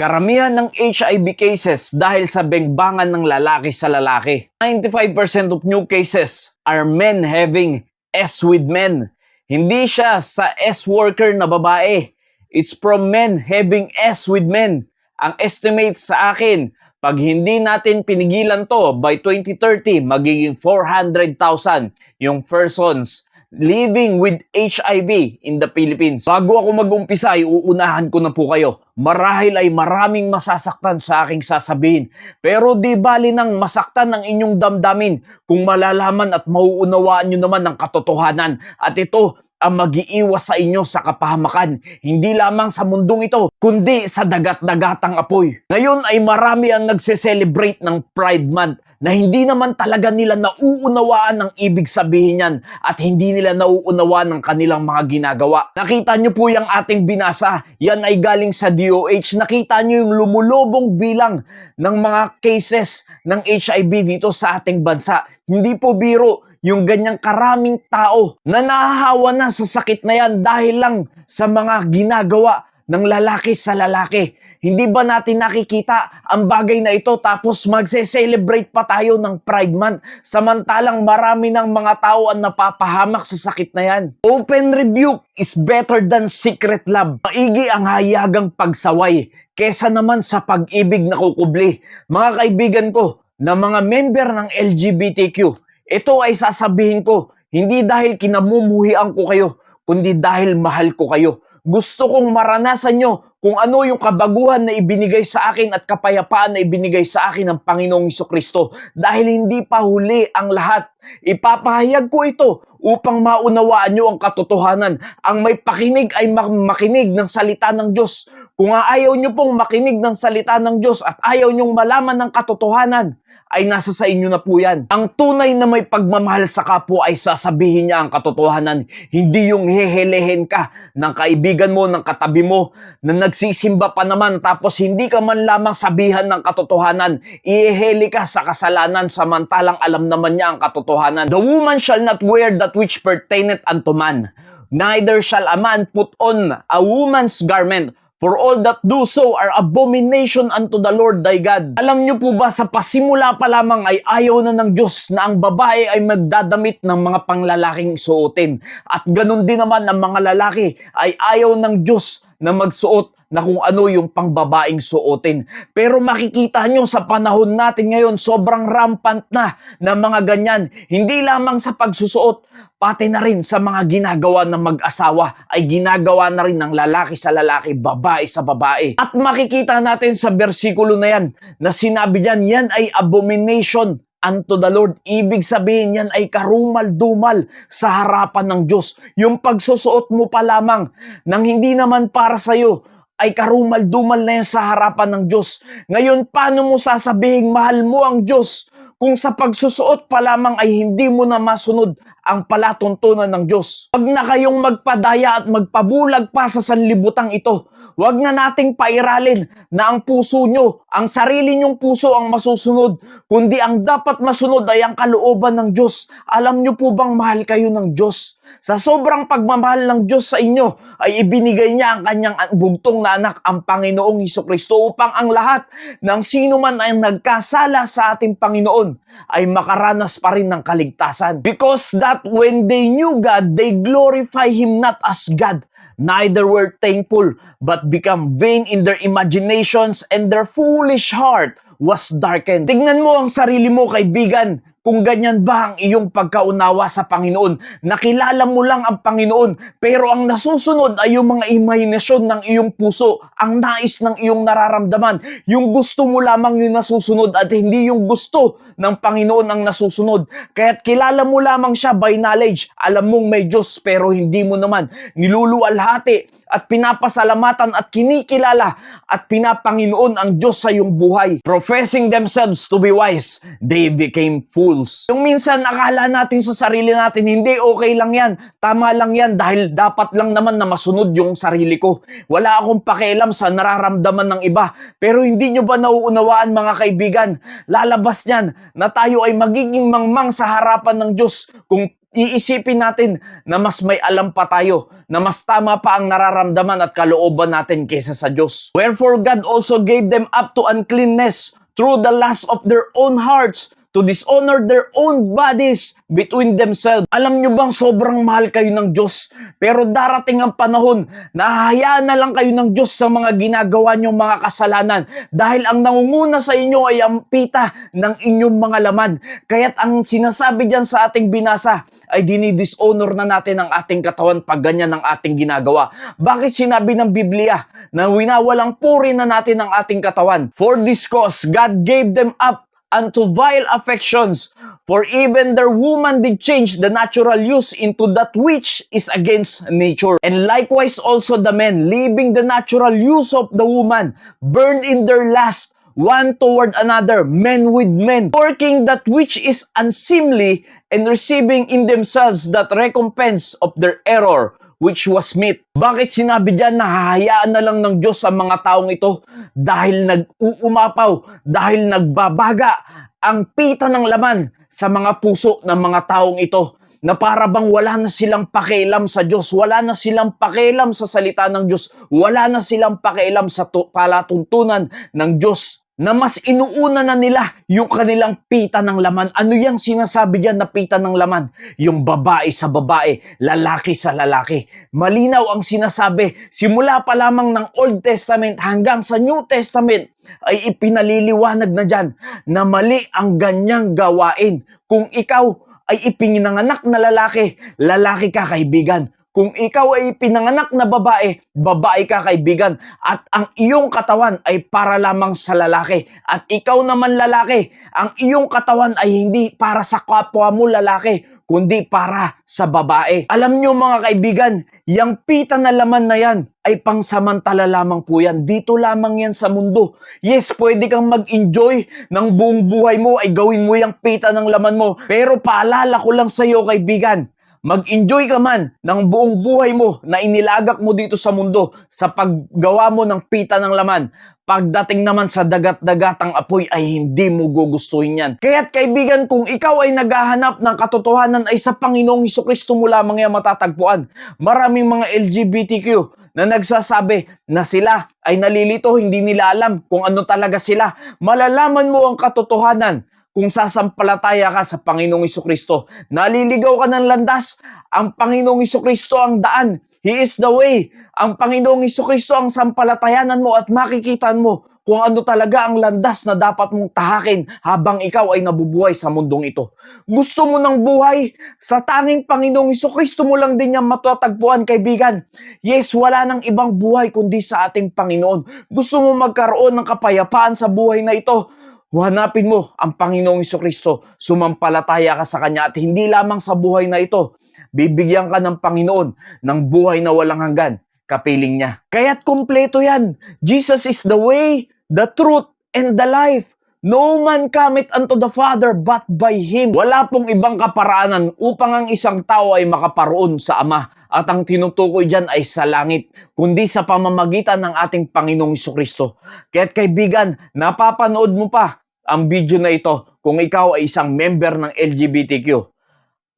Karamihan ng HIV cases dahil sa bengbangan ng lalaki sa lalaki. 95% of new cases are men having S with men. Hindi siya sa S-worker na babae. It's from men having S with men. Ang estimate sa akin, pag hindi natin pinigilan to, by 2030, magiging 400,000 yung persons living with HIV in the Philippines. Bago ako mag-umpisa, uunahan ko na po kayo. Marahil ay maraming masasaktan sa aking sasabihin. Pero di bali nang masaktan ang inyong damdamin kung malalaman at mauunawaan nyo naman ang katotohanan. At ito ang mag-iiwas sa inyo sa kapahamakan. Hindi lamang sa mundong ito, kundi sa dagat-dagatang apoy. Ngayon ay marami ang nagse-celebrate ng Pride Month na hindi naman talaga nila nauunawaan ang ibig sabihin niyan at hindi nila nauunawaan ang kanilang mga ginagawa. Nakita nyo po yung ating binasa, yan ay galing sa DOH. Nakita nyo yung lumulubong bilang ng mga cases ng HIV dito sa ating bansa. Hindi po biro yung ganyang karaming tao na nahahawa na sa sakit na yan dahil lang sa mga ginagawa ng lalaki sa lalaki. Hindi ba natin nakikita ang bagay na ito tapos magse-celebrate pa tayo ng Pride Month samantalang marami ng mga tao ang napapahamak sa sakit na yan? Open rebuke is better than secret love. Maigi ang hayagang pagsaway kesa naman sa pag-ibig na kukubli. Mga kaibigan ko na mga member ng LGBTQ, ito ay sasabihin ko, hindi dahil kinamumuhian ko kayo, kundi dahil mahal ko kayo. Gusto kong maranasan nyo kung ano yung kabaguhan na ibinigay sa akin at kapayapaan na ibinigay sa akin ng Panginoong Hesukristo. Dahil hindi pa huli ang lahat. Ipapahayag ko ito upang maunawaan nyo ang katotohanan. Ang may pakinig ay makinig ng salita ng Diyos. Kung ayaw nyo pong makinig ng salita ng Diyos at ayaw nyong malaman ng katotohanan, ay nasa sa inyo na po yan. Ang tunay na may pagmamahal sa kapwa ay sasabihin niya ang katotohanan. Hindi yung hehelehin ka ng kaibigan mo, ng katabi mo, na nagsisimba pa naman tapos hindi ka man lamang sabihan ng katotohanan. Iheheli ka sa kasalanan samantalang alam naman niya ang katotohanan. The woman shall not wear that which pertaineth unto man. Neither shall a man put on a woman's garment. For all that do so are abomination unto the Lord thy God. Alam niyo po ba sa pasimula pa lamang ay ayaw na ng Diyos na ang babae ay magdadamit ng mga panglalaking suotin. At ganun din naman ang mga lalaki ay ayaw ng Diyos na magsuot na kung ano yung pangbabaing suotin. Pero makikita nyo sa panahon natin ngayon, sobrang rampant na ng mga ganyan. Hindi lamang sa pagsusuot, pati na rin sa mga ginagawa ng mag-asawa ay ginagawa na rin ng lalaki sa lalaki, babae sa babae. At makikita natin sa bersikulo na yan, na sinabi niyan, yan ay abomination unto the Lord. Ibig sabihin yan ay karumal-dumal sa harapan ng Diyos. Yung pagsusuot mo pa lamang nang hindi naman para sa'yo, ay karumal-dumal na yan sa harapan ng Diyos. Ngayon, paano mo sasabihing mahal mo ang Diyos kung sa pagsusuot pa lamang ay hindi mo na masunod ang palatuntunan ng Diyos? Wag na kayong magpadaya at magpabulag pa sa sanlibutang ito. Wag na nating pairalin na ang puso nyo, ang sarili nyong puso ang masusunod, kundi ang dapat masunod ay ang kalooban ng Diyos. Alam nyo po bang mahal kayo ng Diyos? Sa sobrang pagmamahal ng Diyos sa inyo, ay ibinigay niya ang kanyang bugtong na anak, ang Panginoong Hesukristo, upang ang lahat ng sino man ay nagkasala sa ating Panginoon ay makaranas pa rin ng kaligtasan. Because that when they knew God, they glorify Him not as God, neither were thankful, but become vain in their imaginations, and their foolish heart was darkened. Tingnan mo ang sarili mo, kaibigan, kung ganyan ba ang iyong pagkaunawa sa Panginoon. Nakilala mo lang ang Panginoon, pero ang nasusunod ay yung mga imahinasyon ng iyong puso, ang nais ng iyong nararamdaman. Yung gusto mo lamang yung nasusunod at hindi yung gusto ng Panginoon ang nasusunod. Kaya't kilala mo lamang siya by knowledge. Alam mong may Diyos pero hindi mo naman niluluwalhati at pinapasalamatan at kinikilala at pinapanginoon ang Diyos sa iyong buhay. Professing themselves to be wise, they became fools. Yung minsan akala natin sa sarili natin, hindi, okay lang yan, tama lang yan dahil dapat lang naman na masunod yung sarili ko. Wala akong pakialam sa nararamdaman ng iba. Pero hindi nyo ba nauunawaan, mga kaibigan? Lalabas niyan na tayo ay magiging mangmang sa harapan ng Diyos kung iisipin natin na mas may alam pa tayo, na mas tama pa ang nararamdaman at kalooban natin kaysa sa Diyos. Wherefore God also gave them up to uncleanness through the lust of their own hearts, to dishonor their own bodies between themselves. Alam nyo bang sobrang mahal kayo ng Diyos? Pero darating ang panahon na hahayaan na lang kayo ng Diyos sa mga ginagawa nyong mga kasalanan dahil ang nangunguna sa inyo ay ang pita ng inyong mga laman. Kaya't ang sinasabi dyan sa ating binasa ay dinidishonor na natin ang ating katawan pag ganyan ang ating ginagawa. Bakit sinabi ng Biblia na winawalang puri na natin ang ating katawan? For this cause, God gave them up unto vile affections, for even their woman did change the natural use into that which is against nature. And likewise also the men, leaving the natural use of the woman, burned in their lust one toward another, men with men, working that which is unseemly, and receiving in themselves that recompense of their error, which was meet. Bakit sinabi dyan na hahayaan na lang ng Diyos ang mga taong ito? Dahil nag-uumapaw, dahil nagbabaga ang pita ng laman sa mga puso ng mga taong ito, na para bang wala na silang pakialam sa Diyos, wala na silang pakialam sa salita ng Diyos, wala na silang pakialam sa palatuntunan ng Diyos, na mas inuuna na nila yung kanilang pita ng laman. Ano yung sinasabi diyan na pita ng laman? Yung babae sa babae, lalaki sa lalaki. Malinaw ang sinasabi. Simula pa lamang ng Old Testament hanggang sa New Testament ay ipinaliliwanag na dyan na mali ang ganyang gawain. Kung ikaw ay ipinanganak na lalaki, lalaki ka, kaibigan. Kung ikaw ay pinanganak na babae, babae ka, kaibigan. At ang iyong katawan ay para lamang sa lalaki. At ikaw naman lalaki, ang iyong katawan ay hindi para sa kapwa mo lalaki, kundi para sa babae. Alam nyo mga kaibigan, yung pita na laman na yan ay pangsamantala lamang po yan. Dito lamang yan sa mundo. Yes, pwede kang mag-enjoy ng buong buhay mo, ay gawin mo yung pita ng laman mo. Pero paalala ko lang sa iyo, kaibigan, mag-enjoy ka man ng buong buhay mo na inilagak mo dito sa mundo sa paggawa mo ng pita ng laman. Pagdating naman sa dagat-dagatang apoy ay hindi mo gugustuhin yan. Kaya't kaibigan, kung ikaw ay naghahanap ng katotohanan ay sa Panginoong Hesukristo mo lamang yan matatagpuan. Maraming mga LGBTQ na nagsasabi na sila ay nalilito, hindi nila alam kung ano talaga sila. Malalaman mo ang katotohanan kung sasampalataya ka sa Panginoong Hesukristo. Naliligaw ka ng landas, ang Panginoong Hesukristo ang daan. He is the way. Ang Panginoong Hesukristo ang sampalatayanan mo at makikita mo kung ano talaga ang landas na dapat mong tahakin habang ikaw ay nabubuhay sa mundong ito. Gusto mo ng buhay? Sa tanging Panginoong Hesukristo mo lang din yan matatagpuan, kaibigan. Yes, wala nang ibang buhay kundi sa ating Panginoon. Gusto mo magkaroon ng kapayapaan sa buhay na ito? Hanapin mo ang Panginoong Hesukristo, sumampalataya ka sa Kanya at hindi lamang sa buhay na ito, bibigyan ka ng Panginoon ng buhay na walang hanggan, kapiling niya. Kaya't kumpleto yan. Jesus is the way, the truth, and the life. No man cometh unto the Father but by Him. Wala pong ibang kaparaanan upang ang isang tao ay makaparoon sa Ama. At ang tinutukoy dyan ay sa langit, kundi sa pamamagitan ng ating Panginoong Hesukristo. Kaya't kaibigan, napapanood mo pa ang video na ito kung ikaw ay isang member ng LGBTQ.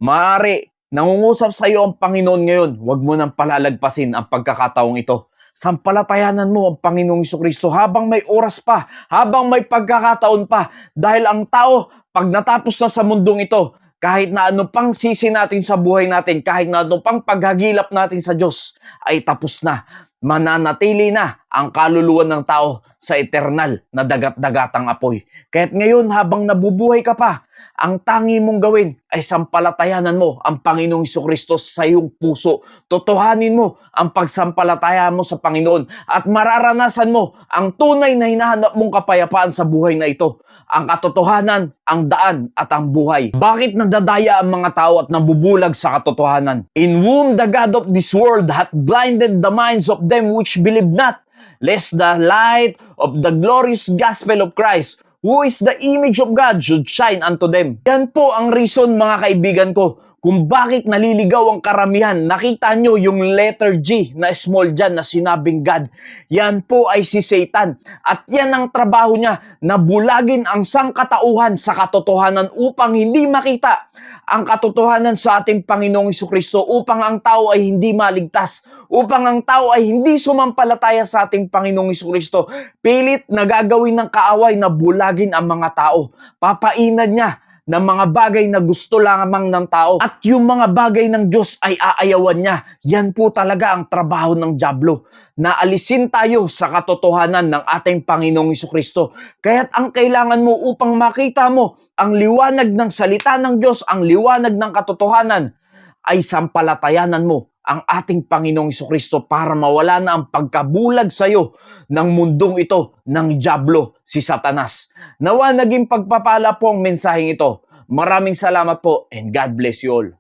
Maaari, nangungusap sa iyo ang Panginoon ngayon, huwag mo nang palalagpasin ang pagkakataong ito. Sampalatayanan mo ang Panginoong Hesukristo habang may oras pa, habang may pagkakataon pa. Dahil ang tao, pag natapos na sa mundong ito, kahit na ano pang sisi natin sa buhay natin, kahit na ano pang paghagilap natin sa Diyos, ay tapos na. Mananatili na ang kaluluwa ng tao sa eternal na dagat-dagatang apoy. Kaya't ngayon habang nabubuhay ka pa, ang tangi mong gawin ay sampalatayanan mo ang Panginoong Hesukristo sa iyong puso. Totohanin mo ang pagsampalataya mo sa Panginoon at mararanasan mo ang tunay na hinahanap mong kapayapaan sa buhay na ito. Ang katotohanan, ang daan at ang buhay. Bakit nadadaya ang mga tao at nabubulag sa katotohanan? In whom the God of this world hath blinded the minds of them which believe not, lest the light of the glorious gospel of Christ, who is the image of God, should shine unto them. Yan po ang reason, mga kaibigan ko, kung bakit naliligaw ang karamihan. Nakita nyo yung letter G na small dyan na sinabing God. Yan po ay si Satan. At yan ang trabaho niya, na bulagin ang sangkatauhan sa katotohanan upang hindi makita ang katotohanan sa ating Panginoong Jesucristo, upang ang tao ay hindi maligtas, upang ang tao ay hindi sumampalataya sa ating Panginoong Jesucristo. Pilit na gagawin ng kaaway na bulagin ang mga tao. Papainan niya ng mga bagay na gusto lamang ng tao. At yung mga bagay ng Diyos ay aayawan niya. Yan po talaga ang trabaho ng dyablo. Na alisin tayo sa katotohanan ng ating Panginoong Jesucristo. Kaya't ang kailangan mo upang makita mo ang liwanag ng salita ng Diyos, ang liwanag ng katotohanan, ay sampalatayanan mo ang ating Panginoong Jesucristo para mawala na ang pagkabulag sa iyo ng mundong ito ng dyablo, si Satanas. Nawa naging pagpapala po ang mensaheng ito. Maraming salamat po and God bless you all.